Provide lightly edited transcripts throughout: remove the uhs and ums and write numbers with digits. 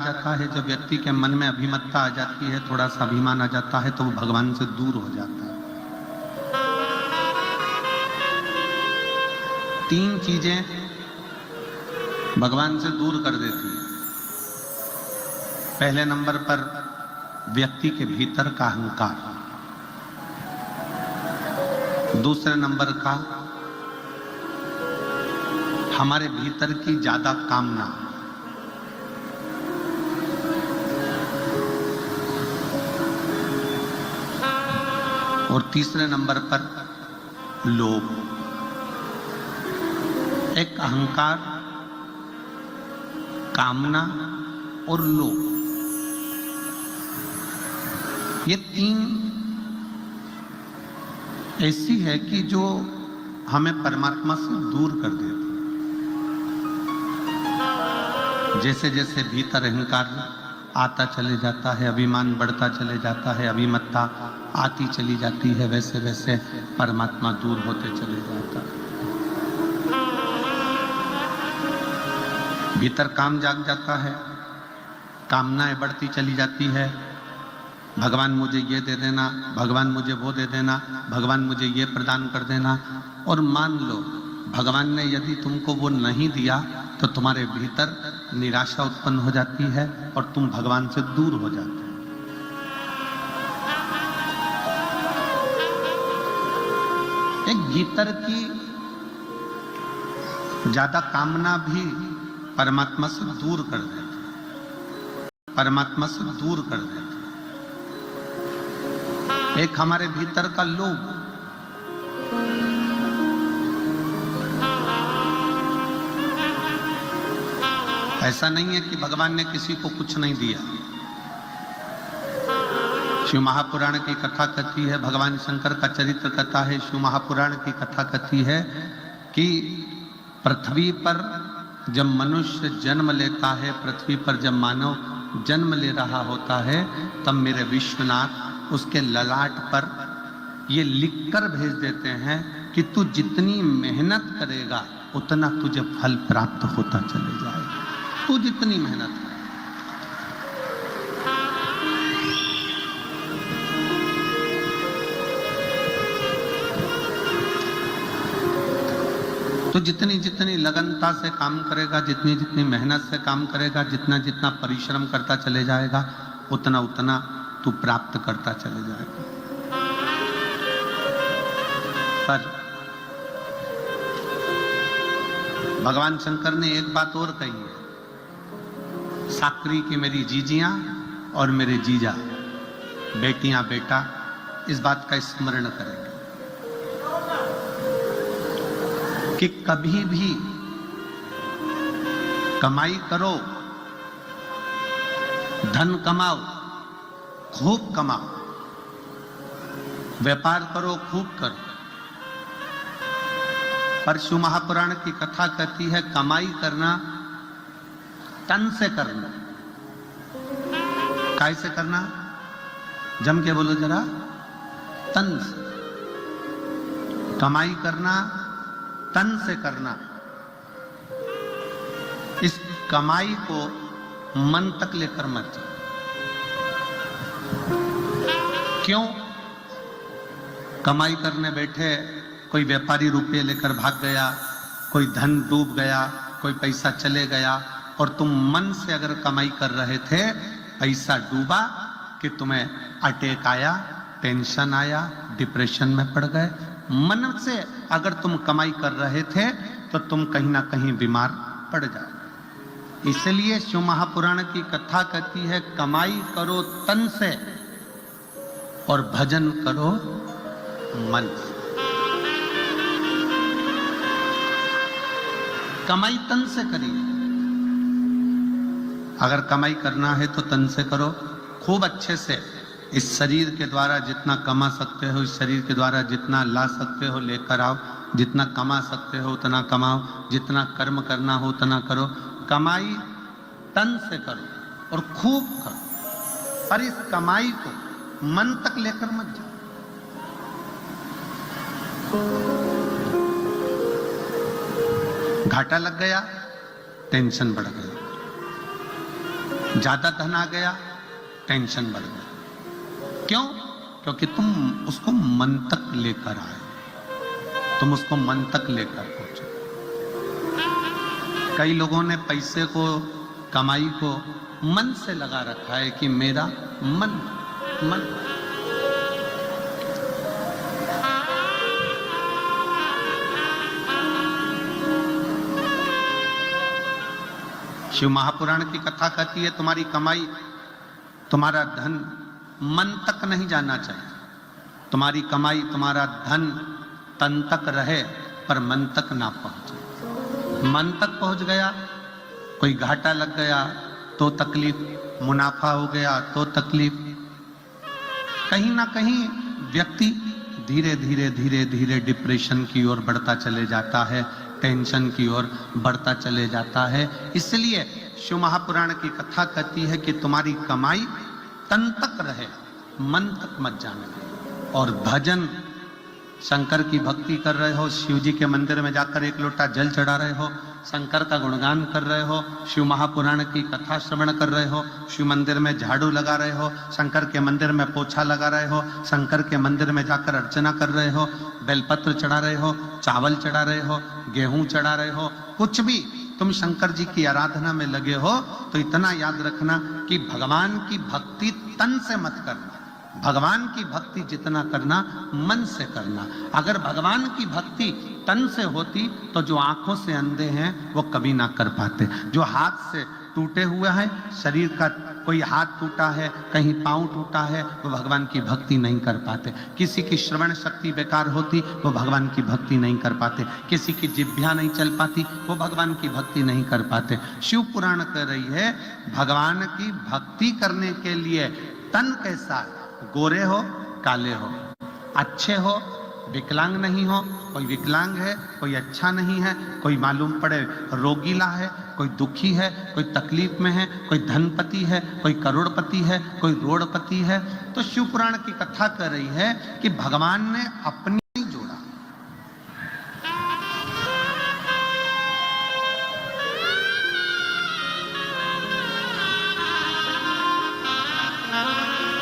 जाता है, जब व्यक्ति के मन में अभिमतता आ जाती है, थोड़ा सा अभिमान आ जाता है, तो वो भगवान से दूर हो जाता है। तीन चीजें भगवान से दूर कर देती है। पहले नंबर पर व्यक्ति के भीतर का अहंकार, दूसरे नंबर का हमारे भीतर की ज्यादा कामना, और तीसरे नंबर पर लोभ। एक अहंकार, कामना और लोभ, ये तीन ऐसी है कि जो हमें परमात्मा से दूर कर देती। जैसे जैसे भीतर अहंकार आता चले जाता है, अभिमान बढ़ता चले जाता है, अभिमत्ता आती चली जाती है, वैसे वैसे परमात्मा दूर होते चले जाता है। भीतर काम जाग जाता है, कामनाएं बढ़ती चली जाती है। भगवान मुझे ये दे देना, भगवान मुझे वो दे देना, भगवान मुझे ये प्रदान कर देना। और मान लो भगवान ने यदि तुमको वो नहीं दिया तो तुम्हारे भीतर निराशा उत्पन्न हो जाती है और तुम भगवान से दूर हो जाते हो। एक भीतर की ज्यादा कामना भी परमात्मा से दूर कर देती, परमात्मा से दूर कर देती। एक हमारे भीतर का लोभ, ऐसा नहीं है कि भगवान ने किसी को कुछ नहीं दिया। शिव महापुराण की कथा कहती है, भगवान शंकर का चरित्र कथा है, शिव महापुराण की कथा कहती है कि पृथ्वी पर जब मनुष्य जन्म लेता है, पृथ्वी पर जब मानव जन्म ले रहा होता है, तब मेरे विश्वनाथ उसके ललाट पर ये लिखकर भेज देते हैं कि तू जितनी मेहनत करेगा उतना तुझे फल प्राप्त होता चले जाएगा। तू जितनी मेहनत कर, तो जितनी जितनी लगनता से काम करेगा, जितनी जितनी मेहनत से काम करेगा, जितना जितना परिश्रम करता चले जाएगा, उतना उतना तू प्राप्त करता चले जाएगा। पर भगवान शंकर ने एक बात और कही है, साकरी की मेरी जीजियां और मेरे जीजा, बेटियां बेटा, इस बात का स्मरण करेंगे कि कभी भी कमाई करो, धन कमाओ, खूब कमाओ, व्यापार करो, खूब करो, पर शिव महापुराण की कथा कहती है कमाई करना तन से करना। काय से करना? जम के बोलो जरा, तन से। कमाई करना तन से करना। इस कमाई को मन तक लेकर मत जाओ। क्यों? कमाई करने बैठे कोई व्यापारी रुपये लेकर भाग गया, कोई धन डूब गया, कोई पैसा चले गया, और तुम मन से अगर कमाई कर रहे थे, पैसा डूबा कि तुम्हें अटैक आया, टेंशन आया, डिप्रेशन में पड़ गए। मन से अगर तुम कमाई कर रहे थे तो तुम कहीं ना कहीं बीमार पड़ जाओ। इसलिए शिव महापुराण की कथा कहती है कमाई करो तन से और भजन करो मन से। कमाई तन से करिए। अगर कमाई करना है तो तन से करो, खूब अच्छे से। इस शरीर के द्वारा जितना कमा सकते हो, इस शरीर के द्वारा जितना ला सकते हो लेकर आओ, जितना कमा सकते हो उतना कमाओ, जितना कर्म करना हो उतना करो। कमाई तन से करो और खूब करो, पर इस कमाई को मन तक लेकर मत जाओ। घाटा लग गया, टेंशन बढ़ गया। ज्यादा धन आ गया, टेंशन बढ़ गई। क्यों? क्योंकि तुम उसको मन तक लेकर आए, तुम उसको मन तक लेकर पहुंचे। कई लोगों ने पैसे को, कमाई को मन से लगा रखा है कि मेरा मन मन। शिव महापुराण की कथा कहती है तुम्हारी कमाई, तुम्हारा धन मन तक नहीं जाना चाहिए। तुम्हारी कमाई, तुम्हारा धन तन तक रहे पर मन तक ना पहुंचे। मन तक पहुंच गया, कोई घाटा लग गया तो तकलीफ, मुनाफा हो गया तो तकलीफ। कहीं ना कहीं व्यक्ति धीरे धीरे धीरे धीरे डिप्रेशन की ओर बढ़ता चले जाता है, टेंशन की ओर बढ़ता चले जाता है। इसलिए शिव महापुराण की कथा कहती है कि तुम्हारी कमाई तन तक रहे, मन तक मत जाने। और भजन, शंकर की भक्ति कर रहे हो, शिव जी के मंदिर में जाकर एक लोटा जल चढ़ा रहे हो, शंकर का गुणगान कर रहे हो, शिव महापुराण की कथा श्रवण कर रहे हो, शिव मंदिर में झाड़ू लगा रहे हो, शंकर के मंदिर में पोछा लगा रहे हो, शंकर के मंदिर में जाकर अर्चना कर रहे हो, बेलपत्र चढ़ा रहे हो, चावल चढ़ा रहे हो, गेहूं चढ़ा रहे हो, कुछ भी तुम शंकर जी की आराधना में लगे हो, तो इतना याद रखना कि भगवान की भक्ति तन से मत करना। भगवान की भक्ति जितना करना मन से करना। अगर भगवान की भक्ति तन से होती तो जो आंखों से अंधे हैं वो कभी ना कर पाते, जो हाथ से टूटे हुए हैं, शरीर का कोई हाथ टूटा है, कहीं पांव टूटा है, वो भगवान की भक्ति नहीं कर पाते। किसी की श्रवण शक्ति बेकार होती, वो भगवान की भक्ति नहीं कर पाते। किसी की जिह्वा नहीं चल पाती, वो भगवान की भक्ति नहीं कर पाते। शिव पुराण कह रही है भगवान की भक्ति करने के लिए तन कैसा, गोरे हो काले हो, अच्छे हो विकलांग नहीं हो, कोई विकलांग है कोई अच्छा नहीं है, कोई मालूम पड़े रोगीला है, कोई दुखी है, कोई तकलीफ में है, कोई धनपति है, कोई करोड़पति है, कोई रोड़पति है। तो शिव पुराण की कथा कर रही है कि भगवान ने अपनी जोड़ा।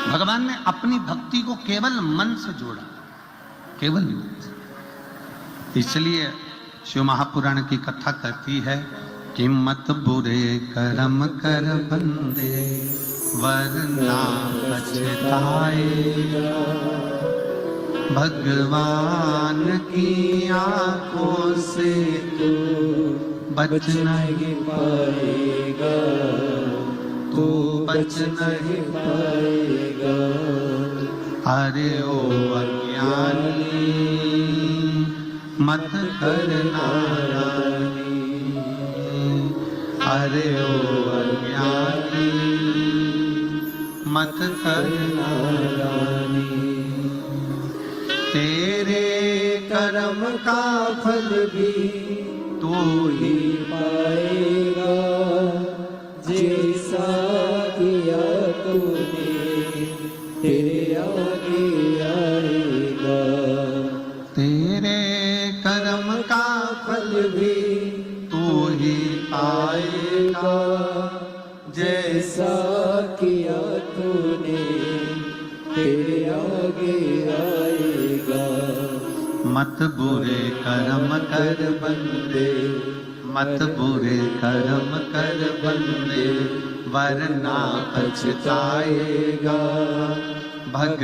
भगवान ने अपनी भक्ति को केवल मन से जोड़ा, केवल मन से। इसलिए शिव महापुराण की कथा कहती है कि मत बुरे कर्म कर बंदे वरना पछताए, भगवान की आंखों से तू बच नहीं पाएगा, तू बच नहीं पाएगा। अरे ओ अज्ञानी मत करना रानी, अरे ओ अज्ञानी मत करना रानी। तेरे कर्म का फल भी तू ही पाएगा, जैसा किया तूने तेरे आगे आएगा। तेरे कर्म का फल भी तू ही पाएगा, जैसा किया तूने तेरे आगे आएगा। मत बुरे कर्म कर बंदे, मत बुरे कर्म कर बंदे वरना पछताएगा, भगवान